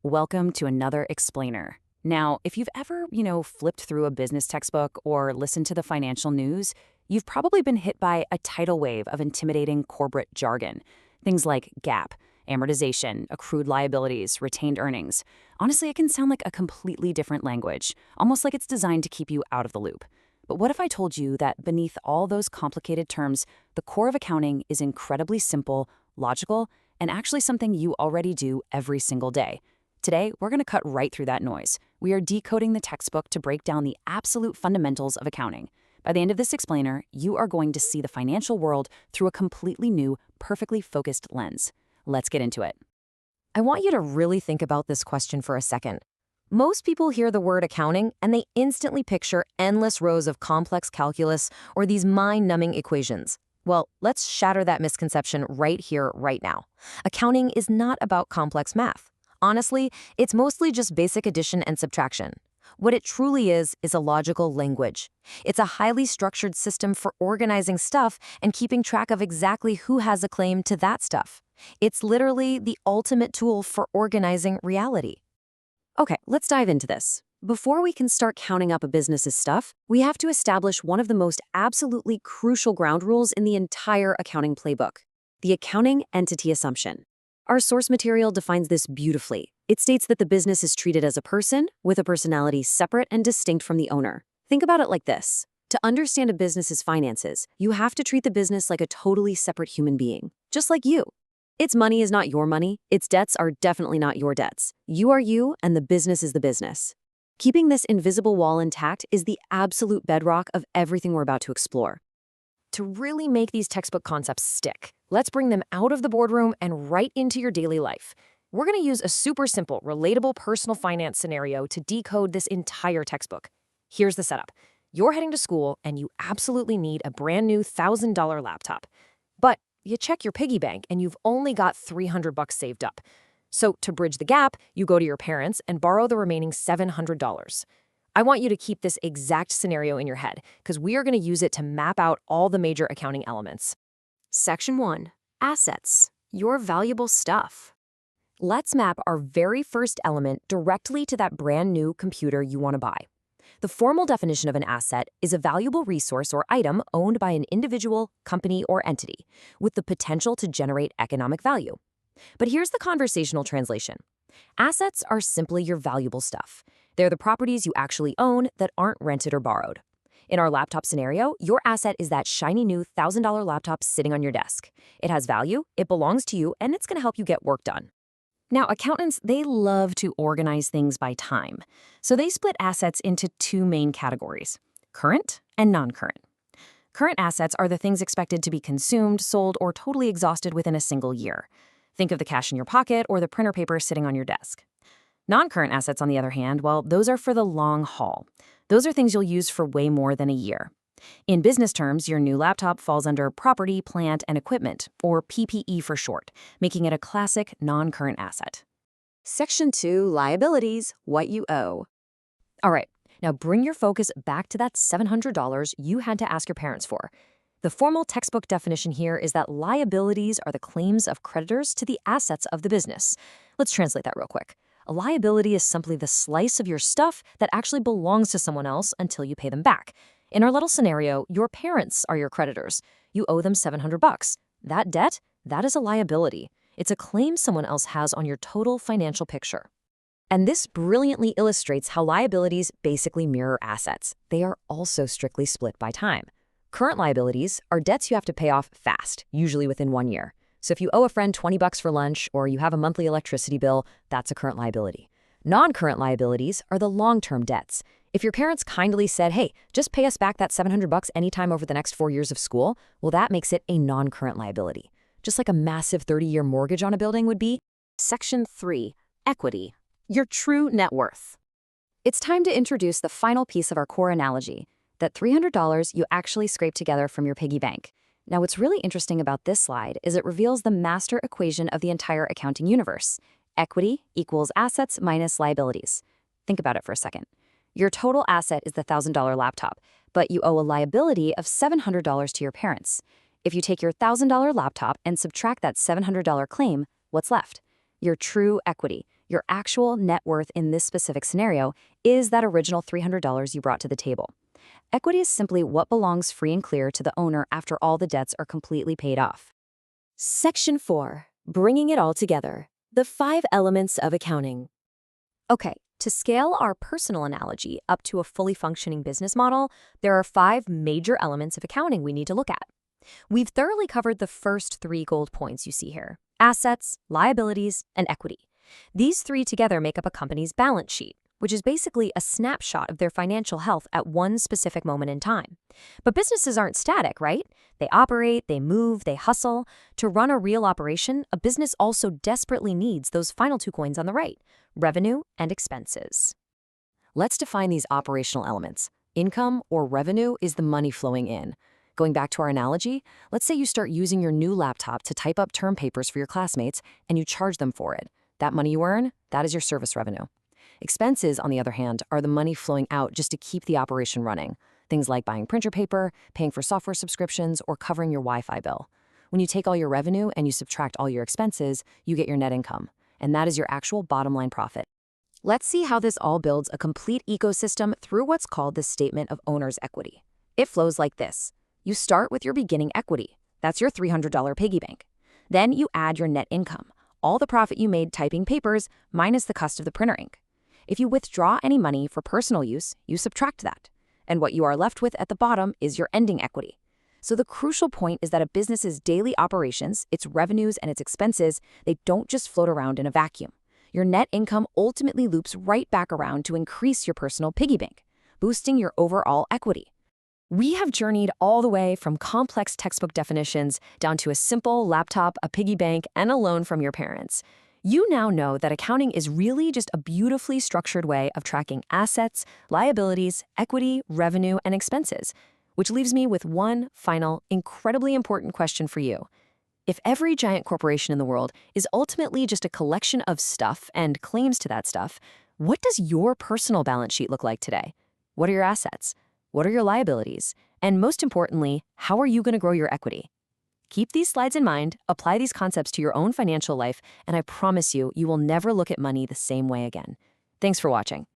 Welcome to another explainer. Now, if you've ever, flipped through a business textbook or listened to the financial news, you've probably been hit by a tidal wave of intimidating corporate jargon. Things like GAAP, amortization, accrued liabilities, retained earnings. Honestly, it can sound like a completely different language, almost like it's designed to keep you out of the loop. But what if I told you that beneath all those complicated terms, the core of accounting is incredibly simple, logical, and actually something you already do every single day? Today, we're going to cut right through that noise. We are decoding the textbook to break down the absolute fundamentals of accounting. By the end of this explainer, you are going to see the financial world through a completely new, perfectly focused lens. Let's get into it. I want you to really think about this question for a second. Most people hear the word accounting and they instantly picture endless rows of complex calculus or these mind-numbing equations. Well, let's shatter that misconception right here, right now. Accounting is not about complex math. Honestly, it's mostly just basic addition and subtraction. What it truly is a logical language. It's a highly structured system for organizing stuff and keeping track of exactly who has a claim to that stuff. It's literally the ultimate tool for organizing reality. Okay, let's dive into this. Before we can start counting up a business's stuff, we have to establish one of the most absolutely crucial ground rules in the entire accounting playbook: the accounting entity assumption. Our source material defines this beautifully. It states that the business is treated as a person with a personality separate and distinct from the owner. Think about it like this. To understand a business's finances, you have to treat the business like a totally separate human being, just like you. Its money is not your money. Its debts are definitely not your debts. You are you, and the business is the business. Keeping this invisible wall intact is the absolute bedrock of everything we're about to explore. To really make these textbook concepts stick, let's bring them out of the boardroom and right into your daily life. We're going to use a super simple, relatable personal finance scenario to decode this entire textbook. Here's the setup. You're heading to school and you absolutely need a brand new $1,000 laptop. But you check your piggy bank and you've only got $300 saved up. So to bridge the gap, you go to your parents and borrow the remaining $700. I want you to keep this exact scenario in your head because we are going to use it to map out all the major accounting elements. Section 1. Assets. Your valuable stuff. Let's map our very first element directly to that brand new computer you want to buy. The formal definition of an asset is a valuable resource or item owned by an individual, company, or entity with the potential to generate economic value. But here's the conversational translation. Assets are simply your valuable stuff. They're the properties you actually own that aren't rented or borrowed. In our laptop scenario, your asset is that shiny new $1,000 laptop sitting on your desk. It has value, it belongs to you, and it's going to help you get work done. Now, accountants, they love to organize things by time. So they split assets into two main categories: current and non-current. Current assets are the things expected to be consumed, sold, or totally exhausted within a single year. Think of the cash in your pocket or the printer paper sitting on your desk. Non-current assets, on the other hand, well, those are for the long haul. Those are things you'll use for way more than a year. In business terms, your new laptop falls under property, plant, and equipment, or PPE for short, making it a classic non-current asset. Section 2, liabilities, what you owe. All right, now bring your focus back to that $700 you had to ask your parents for. The formal textbook definition here is that liabilities are the claims of creditors to the assets of the business. Let's translate that real quick. A liability is simply the slice of your stuff that actually belongs to someone else until you pay them back. In our little scenario, your parents are your creditors. You owe them $700. That debt, that is a liability. It's a claim someone else has on your total financial picture. And this brilliantly illustrates how liabilities basically mirror assets. They are also strictly split by time. Current liabilities are debts you have to pay off fast, usually within 1 year. So if you owe a friend $20 for lunch or you have a monthly electricity bill, that's a current liability. Non-current liabilities are the long-term debts. If your parents kindly said, hey, just pay us back that $700 anytime over the next 4 years of school, well, that makes it a non-current liability. Just like a massive 30-year mortgage on a building would be. Section 3. Equity. Your true net worth. It's time to introduce the final piece of our core analogy, that $300 you actually scrape together from your piggy bank. Now, what's really interesting about this slide is it reveals the master equation of the entire accounting universe. Equity equals assets minus liabilities. Think about it for a second. Your total asset is the $1,000 laptop, but you owe a liability of $700 to your parents. If you take your $1,000 laptop and subtract that $700 claim, what's left? Your true equity, Your actual net worth in this specific scenario is that original $300 you brought to the table. Equity is simply what belongs free and clear to the owner after all the debts are completely paid off. Section 4. Bringing it all together. The 5 elements of accounting. Okay, to scale our personal analogy up to a fully functioning business model, there are 5 major elements of accounting we need to look at. We've thoroughly covered the first 3 gold points you see here: assets, liabilities, and equity. These 3 together make up a company's balance sheet, which is basically a snapshot of their financial health at one specific moment in time. But businesses aren't static, right? They operate, they move, they hustle. To run a real operation, a business also desperately needs those final 2 coins on the right: revenue and expenses. Let's define these operational elements. Income or revenue is the money flowing in. Going back to our analogy, let's say you start using your new laptop to type up term papers for your classmates and you charge them for it. That money you earn, that is your service revenue. Expenses, on the other hand, are the money flowing out just to keep the operation running. Things like buying printer paper, paying for software subscriptions, or covering your Wi-Fi bill. When you take all your revenue and you subtract all your expenses, you get your net income. And that is your actual bottom line profit. Let's see how this all builds a complete ecosystem through what's called the statement of owner's equity. It flows like this. You start with your beginning equity. That's your $300 piggy bank. Then you add your net income, all the profit you made typing papers minus the cost of the printer ink. If you withdraw any money for personal use, you subtract that. And what you are left with at the bottom is your ending equity. So the crucial point is that a business's daily operations, its revenues and its expenses, they don't just float around in a vacuum. Your net income ultimately loops right back around to increase your personal piggy bank, boosting your overall equity. We have journeyed all the way from complex textbook definitions down to a simple laptop, a piggy bank, and a loan from your parents. You now know that accounting is really just a beautifully structured way of tracking assets, liabilities, equity, revenue, and expenses. Which leaves me with one final, incredibly important question for you. If every giant corporation in the world is ultimately just a collection of stuff and claims to that stuff, what does your personal balance sheet look like today? What are your assets? What are your liabilities? And most importantly, how are you going to grow your equity? Keep these slides in mind, apply these concepts to your own financial life, and I promise you, you will never look at money the same way again. Thanks for watching.